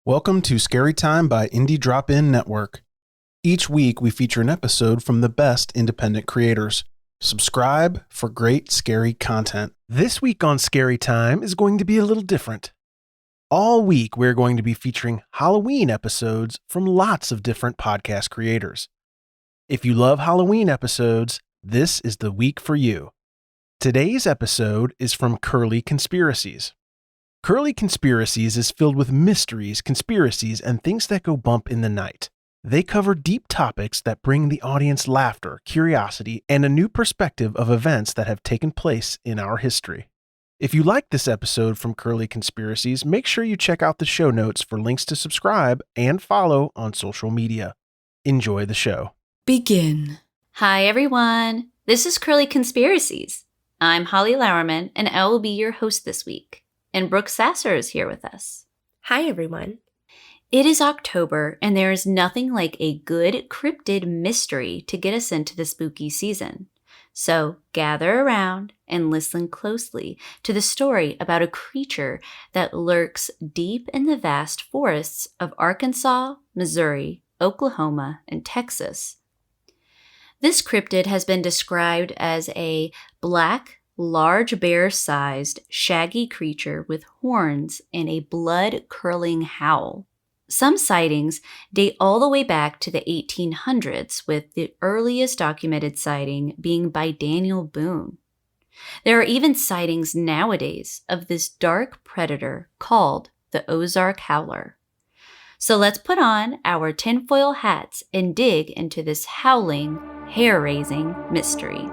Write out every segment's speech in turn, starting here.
Welcome to Scary Time by Indie Drop-In Network. Each week we feature an episode from the best independent creators. Subscribe for great scary content. This week on Scary Time is going to be a little different. All week we're going to be featuring Halloween episodes from lots of different podcast creators. If you love Halloween episodes, this is the week for you. Today's episode is from Curly Conspiracies. Curly Conspiracies is filled with mysteries, conspiracies, and things that go bump in the night. They cover deep topics that bring the audience laughter, curiosity, and a new perspective of events that have taken place in our history. If you like this episode from Curly Conspiracies, make sure you check out the show notes for links to subscribe and follow on social media. Enjoy the show. Begin. Hi, everyone. This is Curly Conspiracies. I'm Holly Lauerman, and I will be your host this week. And Brooke Sasser is here with us. Hi, everyone. It is October, and there is nothing like a good cryptid mystery to get us into the spooky season. So gather around and listen closely to the story about a creature that lurks deep in the vast forests of Arkansas, Missouri, Oklahoma, and Texas. This cryptid has been described as a black, large bear-sized, shaggy creature with horns and a blood-curdling howl. Some sightings date all the way back to the 1800s, with the earliest documented sighting being by Daniel Boone. There are even sightings nowadays of this dark predator called the Ozark Howler. So let's put on our tinfoil hats and dig into this howling, hair-raising mystery.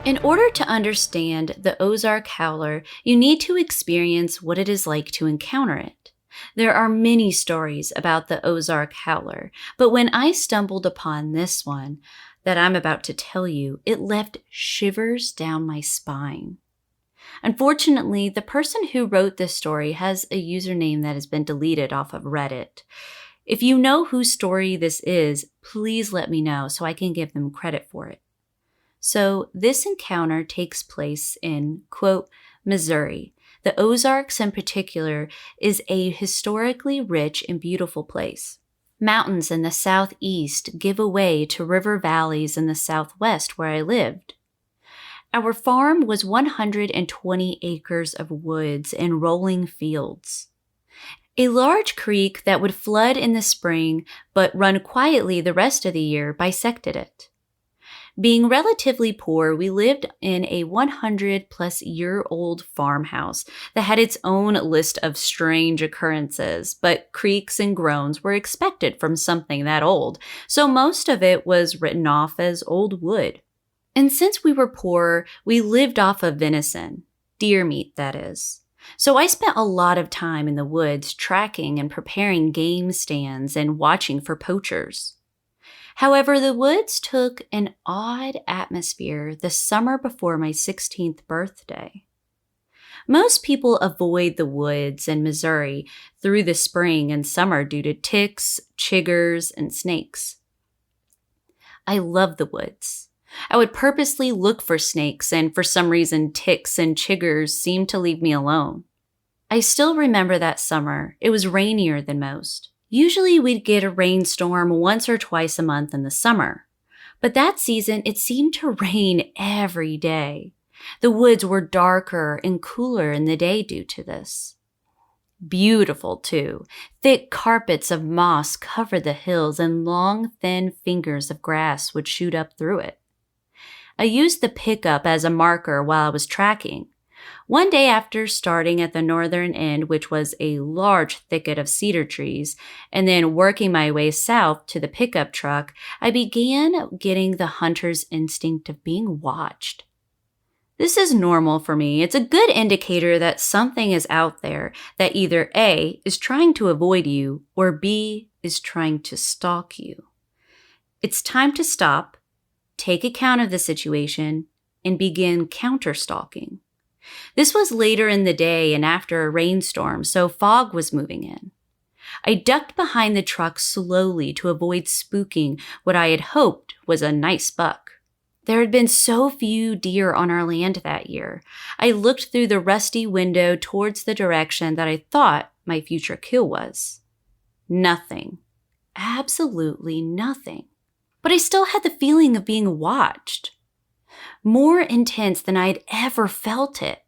In order to understand the Ozark Howler, you need to experience what it is like to encounter it. There are many stories about the Ozark Howler, but when I stumbled upon this one that I'm about to tell you, it left shivers down my spine. Unfortunately, the person who wrote this story has a username that has been deleted off of Reddit. If you know whose story this is, please let me know so I can give them credit for it. So this encounter takes place in, quote, Missouri. The Ozarks in particular is a historically rich and beautiful place. Mountains in the southeast give way to river valleys in the southwest where I lived. Our farm was 120 acres of woods and rolling fields. A large creek that would flood in the spring but run quietly the rest of the year bisected it. Being relatively poor, we lived in a 100-plus-year-old farmhouse that had its own list of strange occurrences, but creaks and groans were expected from something that old, so most of it was written off as old wood. And since we were poor, we lived off of venison, deer meat that is. So I spent a lot of time in the woods tracking and preparing game stands and watching for poachers. However, the woods took an odd atmosphere the summer before my 16th birthday. Most people avoid the woods in Missouri through the spring and summer due to ticks, chiggers, and snakes. I love the woods. I would purposely look for snakes, and for some reason, ticks and chiggers seemed to leave me alone. I still remember that summer. It was rainier than most. Usually we'd get a rainstorm once or twice a month in the summer, but that season it seemed to rain every day. The woods were darker and cooler in the day due to this. Beautiful, too. Thick carpets of moss covered the hills and long, thin fingers of grass would shoot up through it. I used the pickup as a marker while I was tracking. One day after starting at the northern end, which was a large thicket of cedar trees, and then working my way south to the pickup truck, I began getting the hunter's instinct of being watched. This is normal for me. It's a good indicator that something is out there that either A, is trying to avoid you, or B, is trying to stalk you. It's time to stop, take account of the situation, and began counter-stalking. This was later in the day and after a rainstorm, so fog was moving in. I ducked behind the truck slowly to avoid spooking what I had hoped was a nice buck. There had been so few deer on our land that year. I looked through the rusty window towards the direction that I thought my future kill was. Nothing. Absolutely nothing. But I still had the feeling of being watched. More intense than I had ever felt it.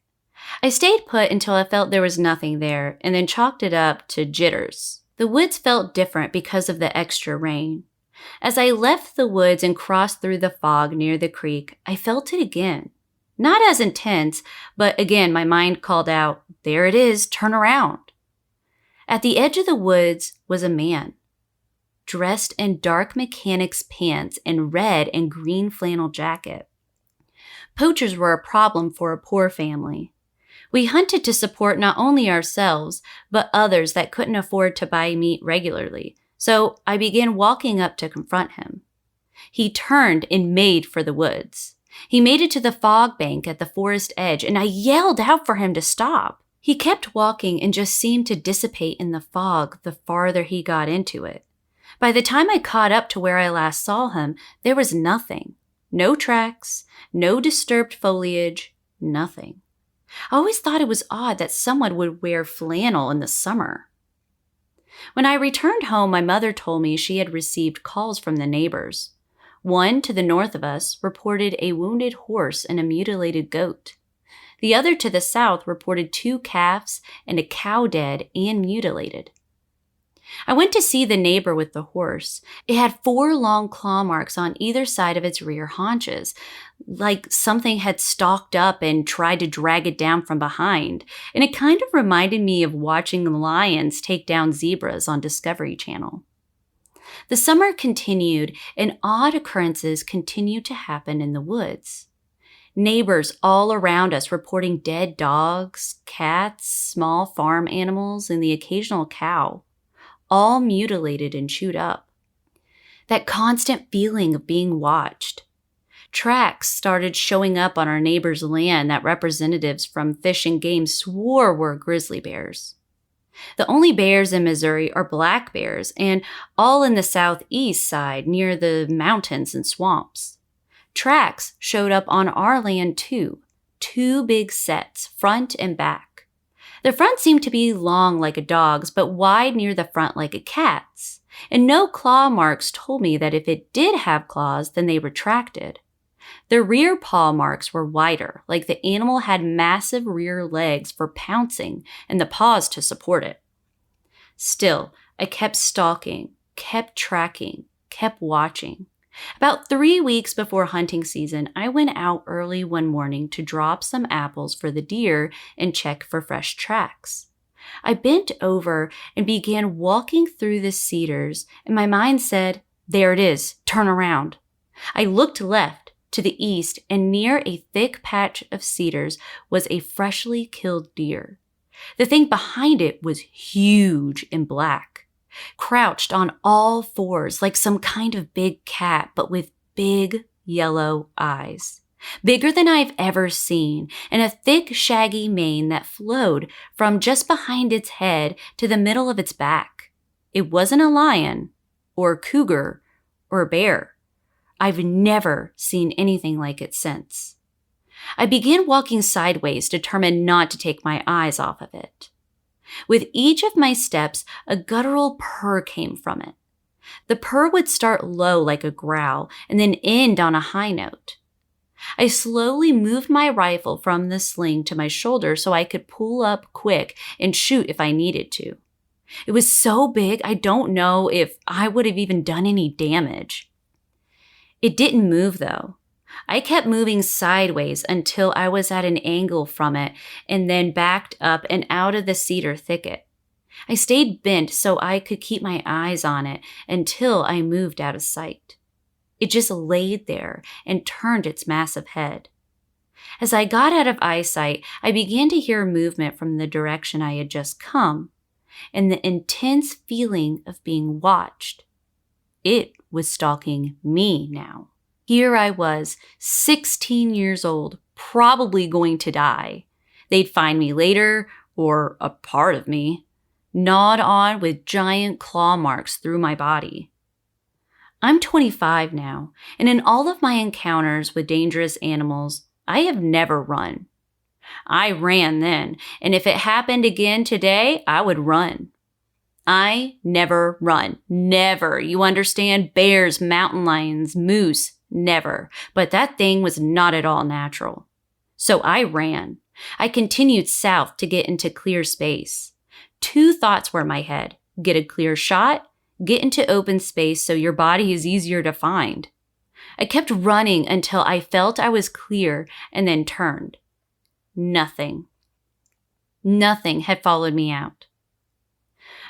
I stayed put until I felt there was nothing there, and then chalked it up to jitters. The woods felt different because of the extra rain. As I left the woods and crossed through the fog near the creek, I felt it again. Not as intense, but again my mind called out, "There it is, turn around." At the edge of the woods was a man, dressed in dark mechanic's pants and red and green flannel jacket. Poachers were a problem for a poor family. We hunted to support not only ourselves, but others that couldn't afford to buy meat regularly, so I began walking up to confront him. He turned and made for the woods. He made it to the fog bank at the forest edge, and I yelled out for him to stop. He kept walking and just seemed to dissipate in the fog the farther he got into it. By the time I caught up to where I last saw him, there was nothing. No tracks, no disturbed foliage, nothing. I always thought it was odd that someone would wear flannel in the summer. When I returned home, my mother told me she had received calls from the neighbors. One to the north of us reported a wounded horse and a mutilated goat. The other to the south reported 2 calves and a cow dead and mutilated. I went to see the neighbor with the horse. It had 4 long claw marks on either side of its rear haunches, like something had stalked up and tried to drag it down from behind, and it kind of reminded me of watching lions take down zebras on Discovery Channel. The summer continued, and odd occurrences continued to happen in the woods. Neighbors all around us reporting dead dogs, cats, small farm animals, and the occasional cow, all mutilated and chewed up. That constant feeling of being watched. Tracks started showing up on our neighbor's land that representatives from Fish and Game swore were grizzly bears. The only bears in Missouri are black bears, and all in the southeast side near the mountains and swamps. Tracks showed up on our land too, 2 big sets, front and back. The front seemed to be long like a dog's, but wide near the front like a cat's. And no claw marks told me that if it did have claws, then they retracted. The rear paw marks were wider, like the animal had massive rear legs for pouncing and the paws to support it. Still, I kept stalking, kept tracking, kept watching. About 3 weeks before hunting season, I went out early one morning to drop some apples for the deer and check for fresh tracks. I bent over and began walking through the cedars, and my mind said, "There it is, turn around." I looked left, to the east, and near a thick patch of cedars was a freshly killed deer. The thing behind it was huge and black. Crouched on all 4s like some kind of big cat, but with big yellow eyes. Bigger than I've ever seen, and a thick shaggy mane that flowed from just behind its head to the middle of its back. It wasn't a lion, or a cougar, or a bear. I've never seen anything like it since. I began walking sideways, determined not to take my eyes off of it. With each of my steps, a guttural purr came from it. The purr would start low like a growl and then end on a high note. I slowly moved my rifle from the sling to my shoulder so I could pull up quick and shoot if I needed to. It was so big, I don't know if I would have even done any damage. It didn't move though. I kept moving sideways until I was at an angle from it and then backed up and out of the cedar thicket. I stayed bent so I could keep my eyes on it until I moved out of sight. It just laid there and turned its massive head. As I got out of eyesight, I began to hear movement from the direction I had just come, and the intense feeling of being watched. It was stalking me now. Here I was, 16 years old, probably going to die. They'd find me later, or a part of me, gnawed on with giant claw marks through my body. I'm 25 now, and in all of my encounters with dangerous animals, I have never run. I ran then, and if it happened again today, I would run. I never run. Never. You understand? Bears, mountain lions, moose. Never. But that thing was not at all natural. So I ran. I continued south to get into clear space. 2 thoughts were in my head. Get a clear shot, get into open space so your body is easier to find. I kept running until I felt I was clear and then turned. Nothing. Nothing had followed me out.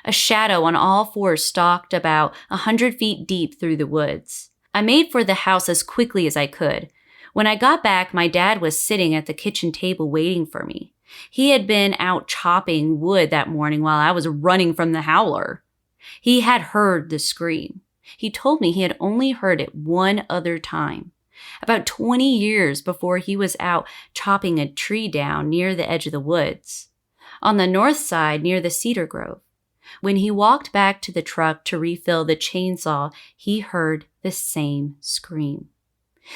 A shadow on all 4 stalked about 100 feet deep through the woods. I made for the house as quickly as I could. When I got back, my dad was sitting at the kitchen table waiting for me. He had been out chopping wood that morning while I was running from the howler. He had heard the scream. He told me he had only heard it one other time, about 20 years before he was out chopping a tree down near the edge of the woods, on the north side near the cedar grove. When he walked back to the truck to refill the chainsaw, he heard the same scream.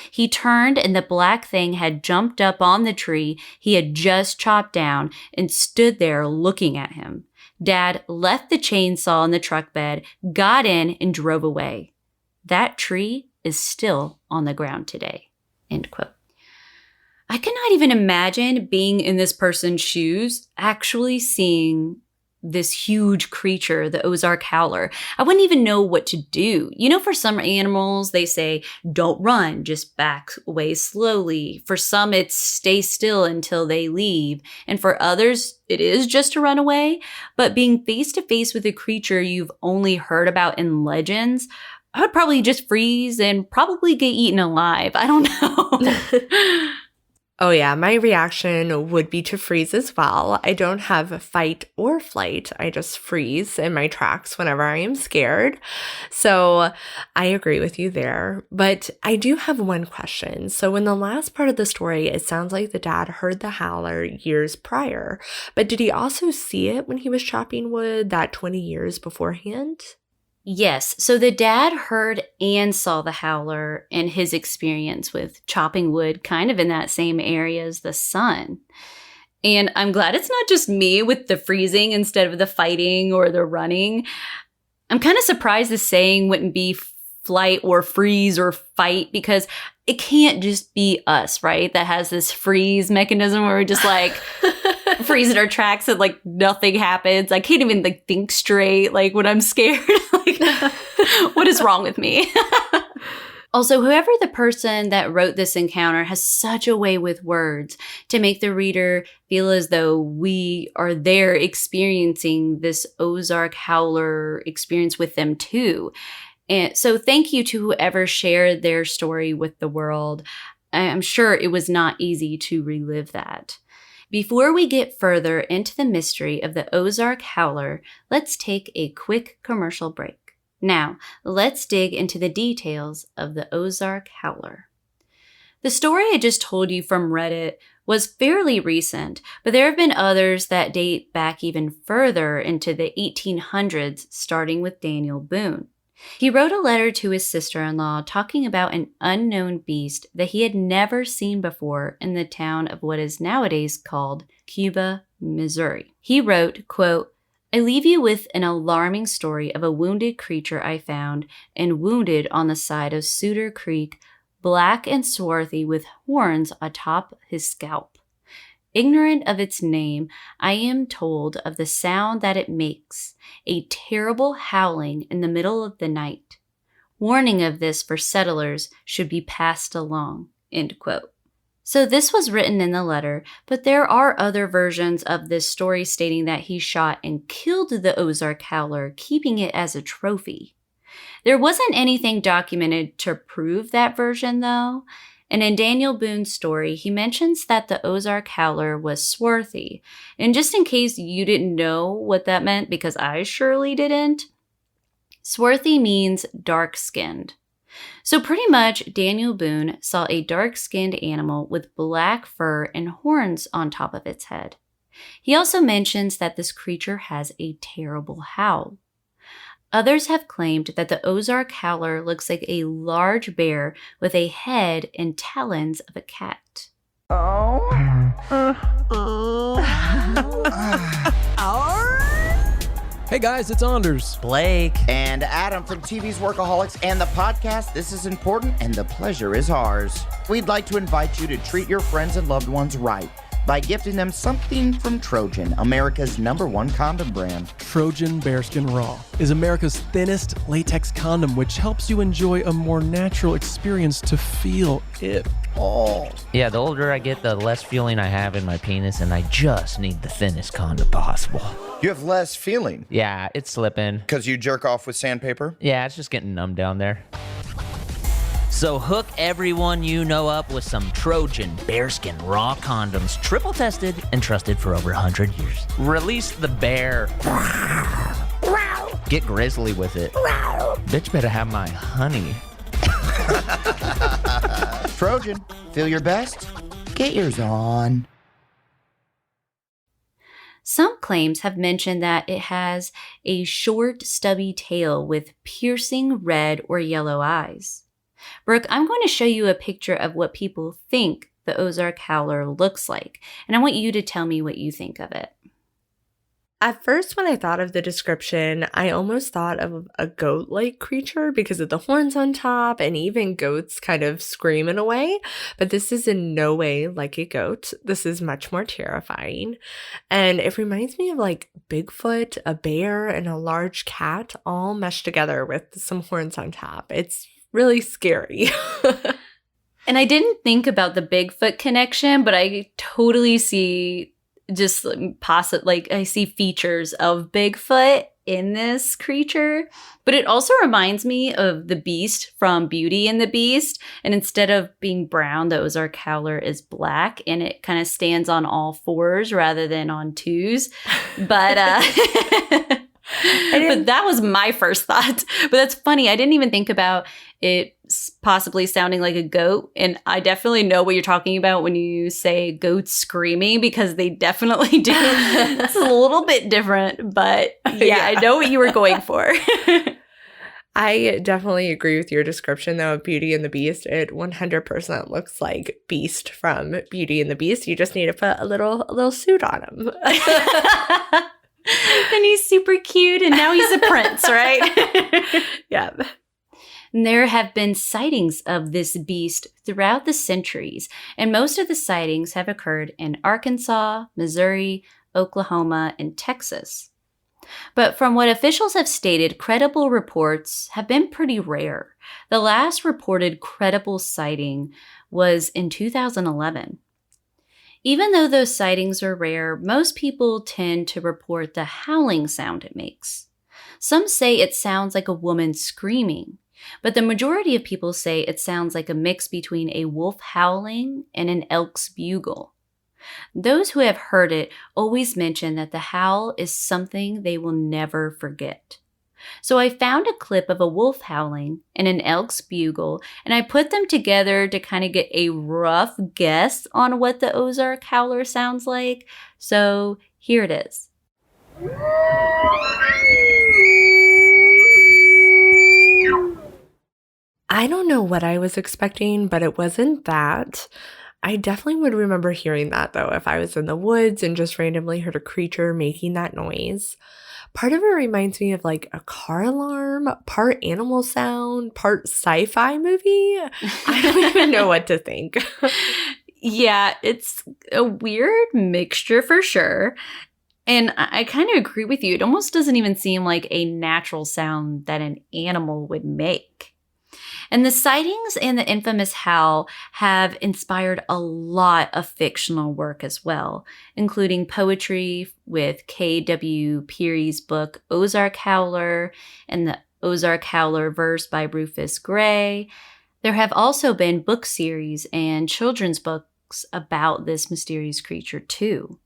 He turned and the black thing had jumped up on the tree he had just chopped down and stood there looking at him. Dad left the chainsaw in the truck bed, got in, and drove away. That tree is still on the ground today." End quote. I cannot even imagine being in this person's shoes, actually seeing this huge creature, the Ozark Howler. I wouldn't even know what to do. You know, for some animals, they say, don't run, just back away slowly. For some, it's stay still until they leave. And for others, it is just to run away. But being face to face with a creature you've only heard about in legends, I would probably just freeze and probably get eaten alive. I don't know. Oh yeah, my reaction would be to freeze as well. I don't have a fight or flight. I just freeze in my tracks whenever I am scared. So I agree with you there. But I do have one question. So in the last part of the story, it sounds like the dad heard the howler years prior. But did he also see it when he was chopping wood that 20 years beforehand? Yes. So the dad heard and saw the howler in his experience with chopping wood kind of in that same area as the son. And I'm glad it's not just me with the freezing instead of the fighting or the running. I'm kind of surprised the saying wouldn't be flight or freeze or fight, because it can't just be us, right? That has this freeze mechanism where we're just like freeze in our tracks and like nothing happens. I can't even like think straight like when I'm scared. Like, what is wrong with me? Also, whoever the person that wrote this encounter has such a way with words to make the reader feel as though we are there experiencing this Ozark Howler experience with them too. And so thank you to whoever shared their story with the world. I'm sure it was not easy to relive that. Before we get further into the mystery of the Ozark Howler, let's take a quick commercial break. Now, let's dig into the details of the Ozark Howler. The story I just told you from Reddit was fairly recent, but there have been others that date back even further into the 1800s, starting with Daniel Boone. He wrote a letter to his sister-in-law talking about an unknown beast that he had never seen before in the town of what is nowadays called Cuba, Missouri. He wrote, quote, "I leave you with an alarming story of a wounded creature I found and wounded on the side of Sutter Creek, black and swarthy with horns atop his scalp. Ignorant of its name, I am told of the sound that it makes, a terrible howling in the middle of the night. Warning of this for settlers should be passed along." End quote. So this was written in the letter, but there are other versions of this story stating that he shot and killed the Ozark Howler, keeping it as a trophy. There wasn't anything documented to prove that version, though. And in Daniel Boone's story, he mentions that the Ozark Howler was swarthy. And just in case you didn't know what that meant, because I surely didn't, swarthy means dark-skinned. So pretty much, Daniel Boone saw a dark-skinned animal with black fur and horns on top of its head. He also mentions that this creature has a terrible howl. Others have claimed that the Ozark Howler looks like a large bear with a head and talons of a cat. Hey guys, it's Anders. Blake. And Adam from TV's Workaholics and the podcast This Is Important and the Pleasure Is Ours. We'd like to invite you to treat your friends and loved ones right by gifting them something from Trojan, America's #1 condom brand. Trojan Bearskin Raw is America's thinnest latex condom, which helps you enjoy a more natural experience to feel it all. Yeah, the older I get, the less feeling I have in my penis, and I just need the thinnest condom possible. You have less feeling. Yeah, it's slipping. Because you jerk off with sandpaper? Yeah, it's just getting numb down there. So hook everyone you know up with some Trojan Bearskin Raw condoms, triple tested and trusted for over 100 years. Release the bear. Get grizzly with it. Bitch better have my honey. Trojan, feel your best? Get yours on. Some claims have mentioned that it has a short, stubby tail with piercing red or yellow eyes. Brooke, I'm going to show you a picture of what people think the Ozark Howler looks like, and I want you to tell me what you think of it. At first, when I thought of the description, I almost thought of a goat-like creature because of the horns on top and even goats kind of scream in a way. But this is in no way like a goat. This is much more terrifying. And it reminds me of like Bigfoot, a bear, and a large cat all meshed together with some horns on top. It's really scary. And I didn't think about the Bigfoot connection, but I totally see just I see features of Bigfoot in this creature. But it also reminds me of the Beast from Beauty and the Beast. And instead of being brown, the Ozark Howler is black, and it kind of stands on all fours rather than on twos. But but that was my first thought. But that's funny. I didn't even think about it possibly sounding like a goat. And I definitely know what you're talking about when you say goats screaming, because they definitely do. It's a little bit different, but yeah, I know what you were going for. I definitely agree with your description, though, of Beauty and the Beast. It 100% looks like Beast from Beauty and the Beast. You just need to put a little suit on him. Then he's super cute, and now he's a prince, right? Yeah. There have been sightings of this beast throughout the centuries, and most of the sightings have occurred in Arkansas, Missouri, Oklahoma, and Texas. But from what officials have stated, credible reports have been pretty rare. The last reported credible sighting was in 2011. Even though those sightings are rare, most people tend to report the howling sound it makes. Some say it sounds like a woman screaming, but the majority of people say it sounds like a mix between a wolf howling and an elk's bugle. Those who have heard it always mention that the howl is something they will never forget. So I found a clip of a wolf howling and an elk's bugle, and I put them together to kind of get a rough guess on what the Ozark Howler sounds like. So here it is. I don't know what I was expecting, but it wasn't that. I definitely would remember hearing that, though, if I was in the woods and just randomly heard a creature making that noise. Part of it reminds me of like a car alarm, part animal sound, part sci-fi movie. I don't even know what to think. Yeah, it's a weird mixture for sure. And I kind of agree with you. It almost doesn't even seem like a natural sound that an animal would make. And the sightings and the infamous howl have inspired a lot of fictional work as well, including poetry with K.W. Peary's book Ozark Howler and the Ozark Howler verse by Rufus Gray. There have also been book series and children's books about this mysterious creature too.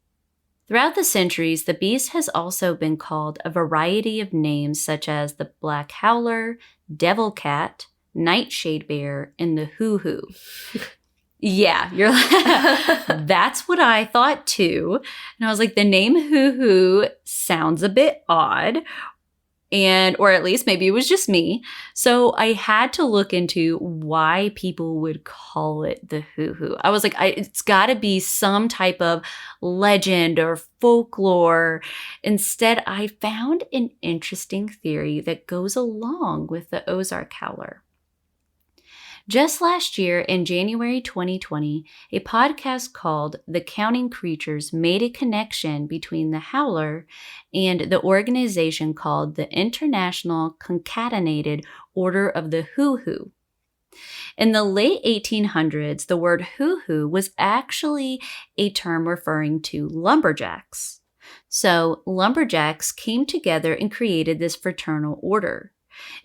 Throughout the centuries, the beast has also been called a variety of names such as the Black Howler, Devil Cat, nightshade bear, and the hoo-hoo. Yeah, you're like, that's what I thought too. And I was like, the name hoo-hoo sounds a bit odd. Or at least maybe it was just me. So I had to look into why people would call it the hoo-hoo. I was like, it's got to be some type of legend or folklore. Instead, I found an interesting theory that goes along with the Ozark Howler. Just last year, in January 2020, a podcast called The Counting Creatures made a connection between the howler and the organization called the International Concatenated Order of the Hoo-Hoo. In the late 1800s, the word hoo-hoo was actually a term referring to lumberjacks. So lumberjacks came together and created this fraternal order.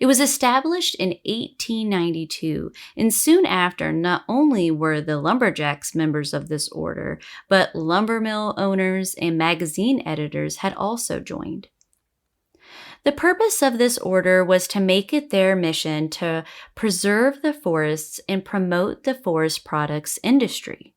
It was established in 1892, and soon after, not only were the lumberjacks members of this order, but lumber mill owners and magazine editors had also joined. The purpose of this order was to make it their mission to preserve the forests and promote the forest products industry.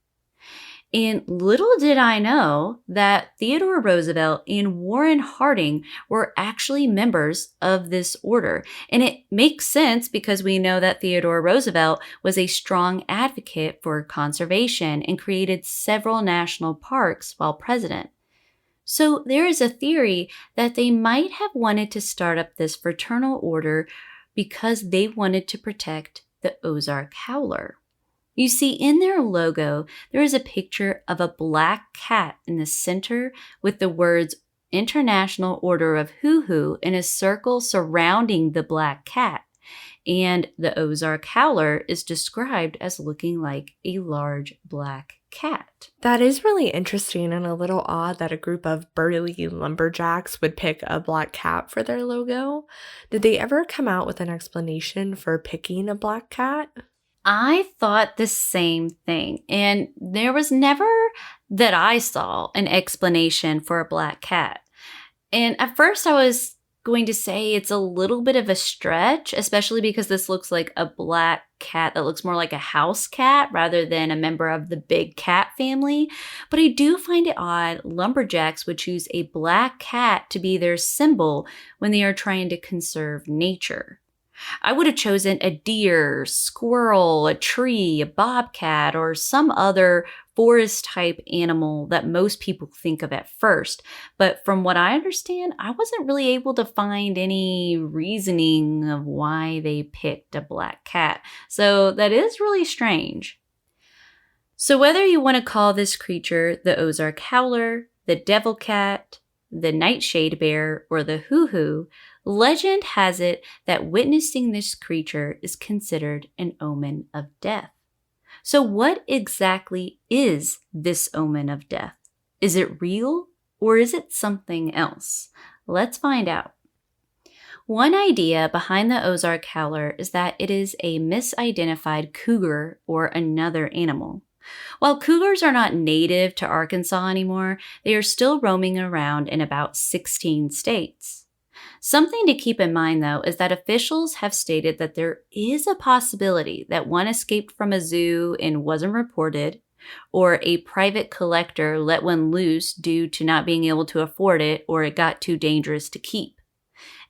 And little did I know that Theodore Roosevelt and Warren Harding were actually members of this order. And it makes sense because we know that Theodore Roosevelt was a strong advocate for conservation and created several national parks while president. So there is a theory that they might have wanted to start up this fraternal order because they wanted to protect the Ozark Howler. You see, in their logo, there is a picture of a black cat in the center with the words International Order of Hoo-Hoo in a circle surrounding the black cat. And the Ozark Howler is described as looking like a large black cat. That is really interesting and a little odd that a group of burly lumberjacks would pick a black cat for their logo. Did they ever come out with an explanation for picking a black cat? I thought the same thing, and there was never, that I saw, an explanation for a black cat. And at first I was going to say it's a little bit of a stretch, especially because this looks like a black cat that looks more like a house cat rather than a member of the big cat family. But I do find it odd lumberjacks would choose a black cat to be their symbol when they are trying to conserve nature. I would have chosen a deer, squirrel, a tree, a bobcat, or some other forest-type animal that most people think of at first. But from what I understand, I wasn't really able to find any reasoning of why they picked a black cat. So that is really strange. So whether you want to call this creature the Ozark Howler, the devil cat, the nightshade bear, or the hoo-hoo, legend has it that witnessing this creature is considered an omen of death. So what exactly is this omen of death? Is it real or is it something else? Let's find out. One idea behind the Ozark Howler is that it is a misidentified cougar or another animal. While cougars are not native to Arkansas anymore, they are still roaming around in about 16 states. Something to keep in mind, though, is that officials have stated that there is a possibility that one escaped from a zoo and wasn't reported, or a private collector let one loose due to not being able to afford it, or it got too dangerous to keep.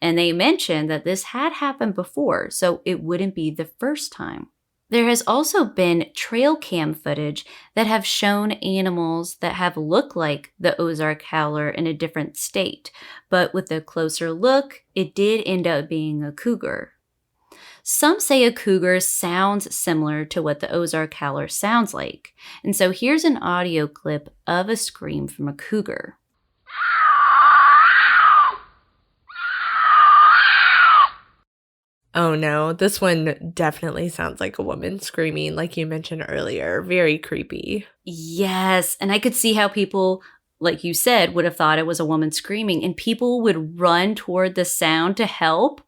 And they mentioned that this had happened before, so it wouldn't be the first time. There has also been trail cam footage that have shown animals that have looked like the Ozark Howler in a different state, but with a closer look, it did end up being a cougar. Some say a cougar sounds similar to what the Ozark Howler sounds like, and so here's an audio clip of a scream from a cougar. Oh no, this one definitely sounds like a woman screaming, like you mentioned earlier. Very creepy. Yes, and I could see how people, like you said, would have thought it was a woman screaming, and people would run toward the sound to help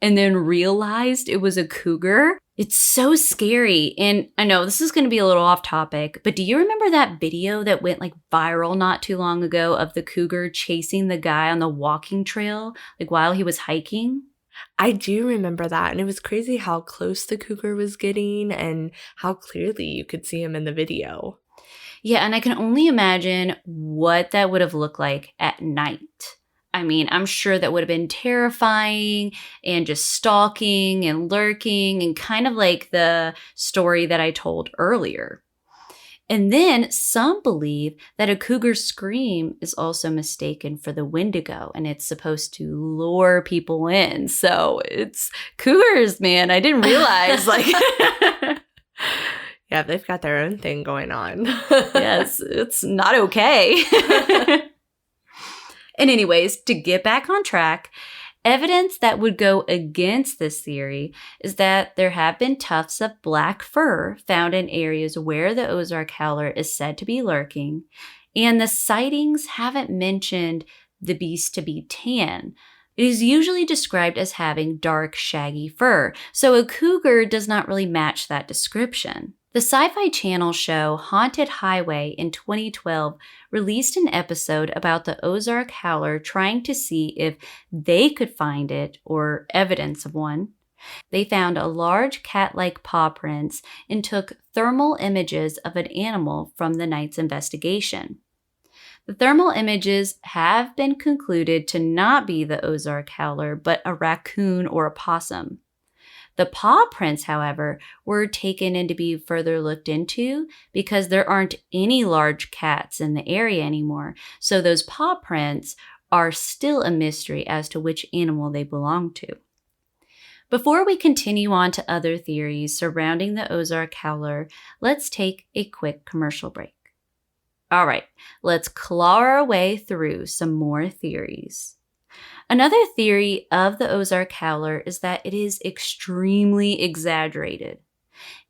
and then realized it was a cougar. It's so scary. And I know this is going to be a little off topic, but do you remember that video that went like viral not too long ago of the cougar chasing the guy on the walking trail, like while he was hiking? I do remember that. And it was crazy how close the cougar was getting and how clearly you could see him in the video. Yeah, and I can only imagine what that would have looked like at night. I mean, I'm sure that would have been terrifying and just stalking and lurking and kind of like the story that I told earlier. And then some believe that a cougar's scream is also mistaken for the Wendigo and it's supposed to lure people in. So it's cougars, man. I didn't realize like Yeah, they've got their own thing going on. Yes, it's not okay. And anyways, to get back on track, evidence that would go against this theory is that there have been tufts of black fur found in areas where the Ozark Howler is said to be lurking, and the sightings haven't mentioned the beast to be tan. It is usually described as having dark, shaggy fur, so a cougar does not really match that description. The Sci-Fi Channel show Haunted Highway in 2012 released an episode about the Ozark Howler trying to see if they could find it or evidence of one. They found a large cat-like paw prints and took thermal images of an animal from the night's investigation. The thermal images have been concluded to not be the Ozark Howler, but a raccoon or a possum. The paw prints, however, were taken in to be further looked into because there aren't any large cats in the area anymore, so those paw prints are still a mystery as to which animal they belong to. Before we continue on to other theories surrounding the Ozark Howler, let's take a quick commercial break. All right, let's claw our way through some more theories. Another theory of the Ozark Howler is that it is extremely exaggerated.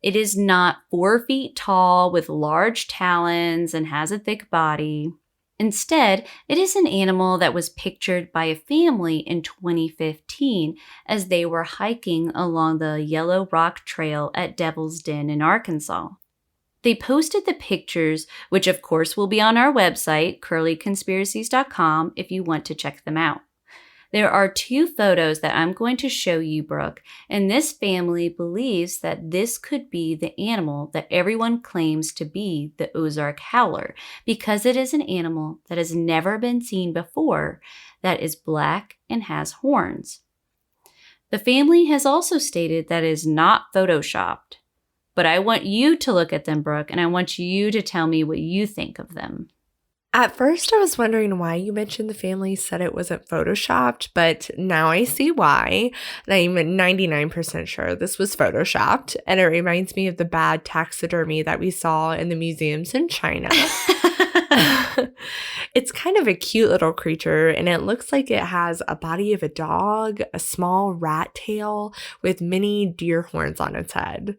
It is not 4 feet tall with large talons and has a thick body. Instead, it is an animal that was pictured by a family in 2015 as they were hiking along the Yellow Rock Trail at Devil's Den in Arkansas. They posted the pictures, which of course will be on our website, curlyconspiracies.com, if you want to check them out. There are 2 photos that I'm going to show you, Brooke, and this family believes that this could be the animal that everyone claims to be the Ozark Howler because it is an animal that has never been seen before, that is black and has horns. The family has also stated that it is not photoshopped, but I want you to look at them, Brooke, and I want you to tell me what you think of them. At first, I was wondering why you mentioned the family said it wasn't photoshopped, but now I see why. And I'm 99% sure this was photoshopped, and it reminds me of the bad taxidermy that we saw in the museums in China. It's kind of a cute little creature, and it looks like it has a body of a dog, a small rat tail with many deer horns on its head.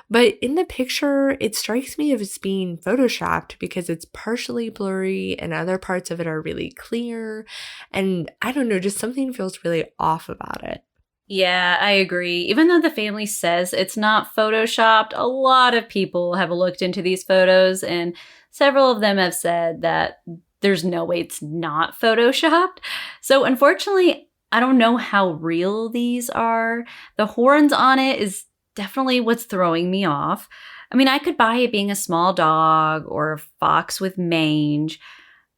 But in the picture, it strikes me as being photoshopped because it's partially blurry and other parts of it are really clear. And I don't know, just something feels really off about it. Yeah, I agree. Even though the family says it's not photoshopped, a lot of people have looked into these photos and several of them have said that there's no way it's not photoshopped. So unfortunately, I don't know how real these are. The horns on it is definitely what's throwing me off. I mean, I could buy it being a small dog or a fox with mange.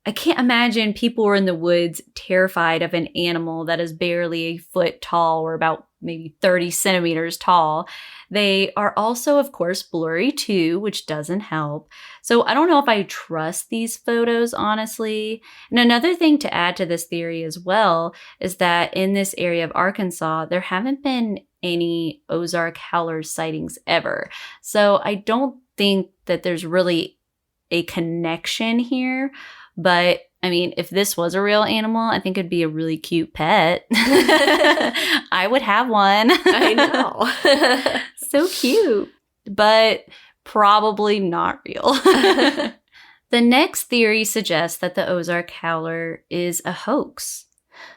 I can't imagine people were in the woods terrified of an animal that is barely a foot tall or about maybe 30 centimeters tall. They are also, of course, blurry too, which doesn't help. So I don't know if I trust these photos, honestly. And another thing to add to this theory as well is that in this area of Arkansas, there haven't been any Ozark Howler sightings ever. So I don't think that there's really a connection here. But I mean, if this was a real animal, I think it'd be a really cute pet. I would have one. I know. So cute, but probably not real. The next theory suggests that the Ozark Howler is a hoax.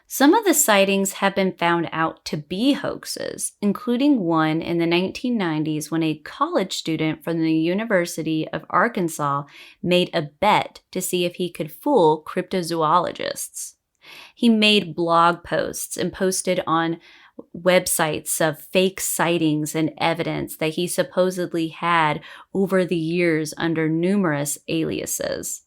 Some of the sightings have been found out to be hoaxes, including one in the 1990s when a college student from the University of Arkansas made a bet to see if he could fool cryptozoologists. He made blog posts and posted on websites of fake sightings and evidence that he supposedly had over the years under numerous aliases.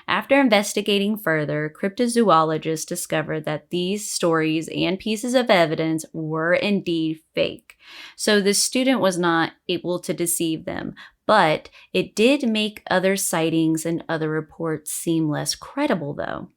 After investigating further, cryptozoologists discovered that these stories and pieces of evidence were indeed fake. So the student was not able to deceive them, but it did make other sightings and other reports seem less credible, though.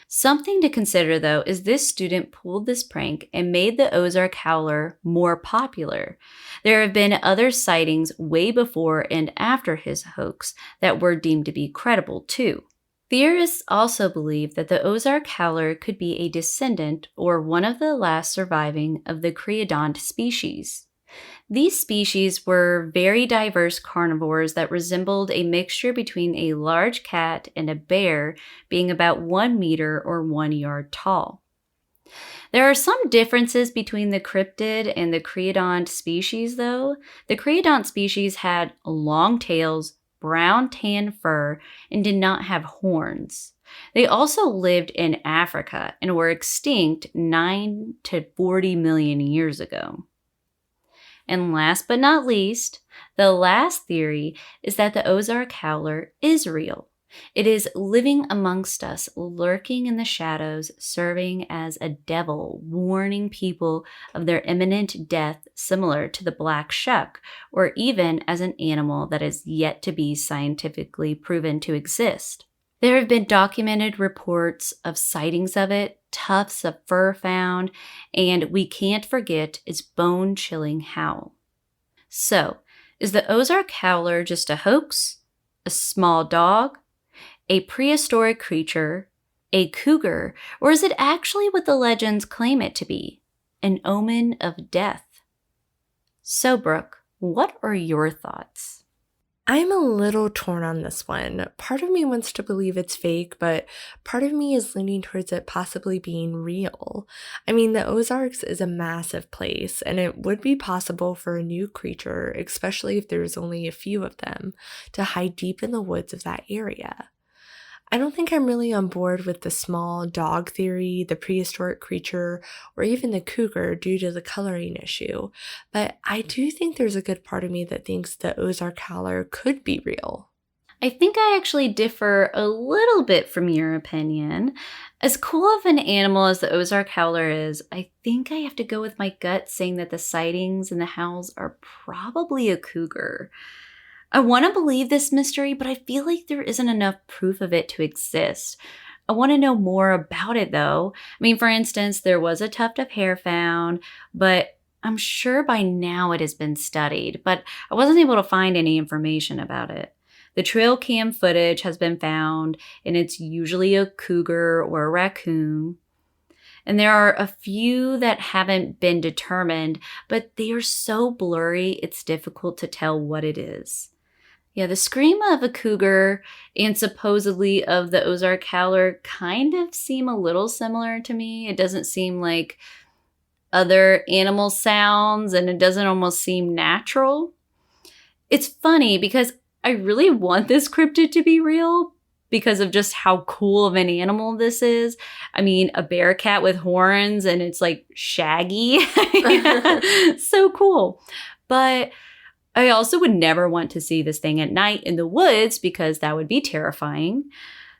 Something to consider, though, is this student pulled this prank and made the Ozark Howler more popular. There have been other sightings way before and after his hoax that were deemed to be credible, too. Theorists also believe that the Ozark Howler could be a descendant or one of the last surviving of the creodont species. These species were very diverse carnivores that resembled a mixture between a large cat and a bear, being about 1 meter or 1 yard tall. There are some differences between the cryptid and the creodont species, though. The creodont species had long tails, brown tan fur, and did not have horns. They also lived in Africa and were extinct 9 to 40 million years ago. And last but not least, the last theory is that the Ozark Howler is real. It is living amongst us, lurking in the shadows, serving as a devil, warning people of their imminent death, similar to the black shuck, or even as an animal that is yet to be scientifically proven to exist. There have been documented reports of sightings of it, tufts of fur found, and we can't forget its bone-chilling howl. So, is the Ozark Howler just a hoax? A small dog? A prehistoric creature? A cougar? Or is it actually what the legends claim it to be? An omen of death? So, Brooke, what are your thoughts? I'm a little torn on this one. Part of me wants to believe it's fake, but part of me is leaning towards it possibly being real. I mean, the Ozarks is a massive place, and it would be possible for a new creature, especially if there's only a few of them, to hide deep in the woods of that area. I don't think I'm really on board with the small dog theory, the prehistoric creature, or even the cougar due to the coloring issue, but I do think there's a good part of me that thinks the Ozark Howler could be real. I think I actually differ a little bit from your opinion. As cool of an animal as the Ozark Howler is, I think I have to go with my gut saying that the sightings and the howls are probably a cougar. I want to believe this mystery, but I feel like there isn't enough proof of it to exist. I want to know more about it, though. I mean, for instance, there was a tuft of hair found, but I'm sure by now it has been studied, but I wasn't able to find any information about it. The trail cam footage has been found, and it's usually a cougar or a raccoon. And there are a few that haven't been determined, but they are so blurry, it's difficult to tell what it is. Yeah, the scream of a cougar and supposedly of the Ozark Howler kind of seem a little similar to me. It doesn't seem like other animal sounds, and it doesn't almost seem natural. It's funny because I really want this cryptid to be real because of just how cool of an animal this is. I mean, a bear cat with horns, and it's like shaggy. So cool. But I also would never want to see this thing at night in the woods because that would be terrifying.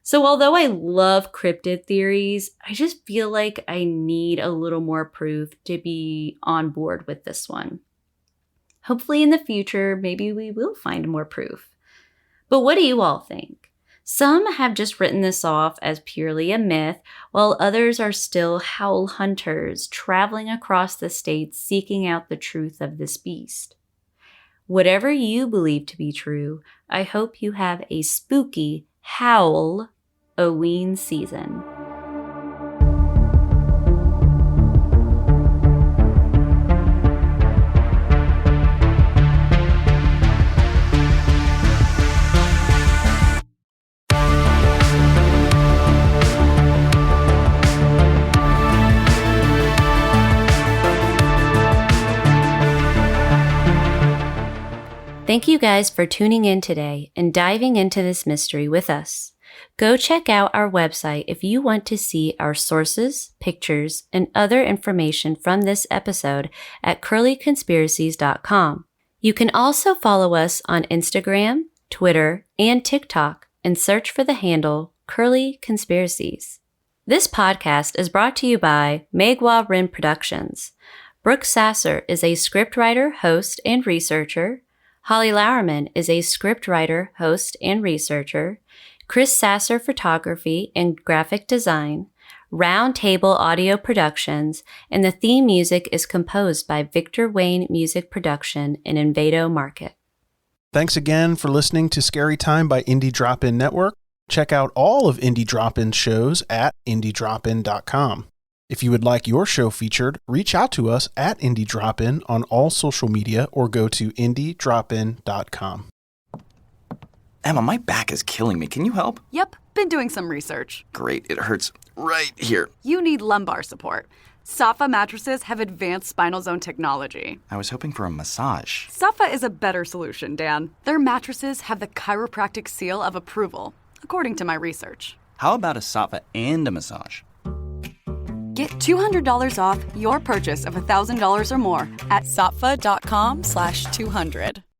So although I love cryptid theories, I just feel like I need a little more proof to be on board with this one. Hopefully in the future, maybe we will find more proof. But what do you all think? Some have just written this off as purely a myth, while others are still howl hunters traveling across the states seeking out the truth of this beast. Whatever you believe to be true, I hope you have a spooky Howl-oween season. Thank you guys for tuning in today and diving into this mystery with us. Go check out our website if you want to see our sources, pictures, and other information from this episode at curlyconspiracies.com. You can also follow us on Instagram, Twitter, and TikTok and search for the handle Curly Conspiracies. This podcast is brought to you by Megwa Rin Productions. Brooke Sasser is a scriptwriter, host, and researcher. Holly Lauerman is a scriptwriter, host, and researcher. Chris Sasser Photography and Graphic Design, Roundtable Audio Productions, and the theme music is composed by Victor Wayne Music Production in Invado Market. Thanks again for listening to Scary Time by Indie Drop-In Network. Check out all of Indie Drop-In shows at indiedropin.com. If you would like your show featured, reach out to us at Indie Drop-In on all social media or go to indiedropin.com. Emma, my back is killing me. Can you help? Yep, been doing some research. Great, it hurts right here. You need lumbar support. Safa mattresses have advanced spinal zone technology. I was hoping for a massage. Safa is a better solution, Dan. Their mattresses have the chiropractic seal of approval, according to my research. How about a Safa and a massage? Get $200 off your purchase of $1,000 or more at safa.com/200.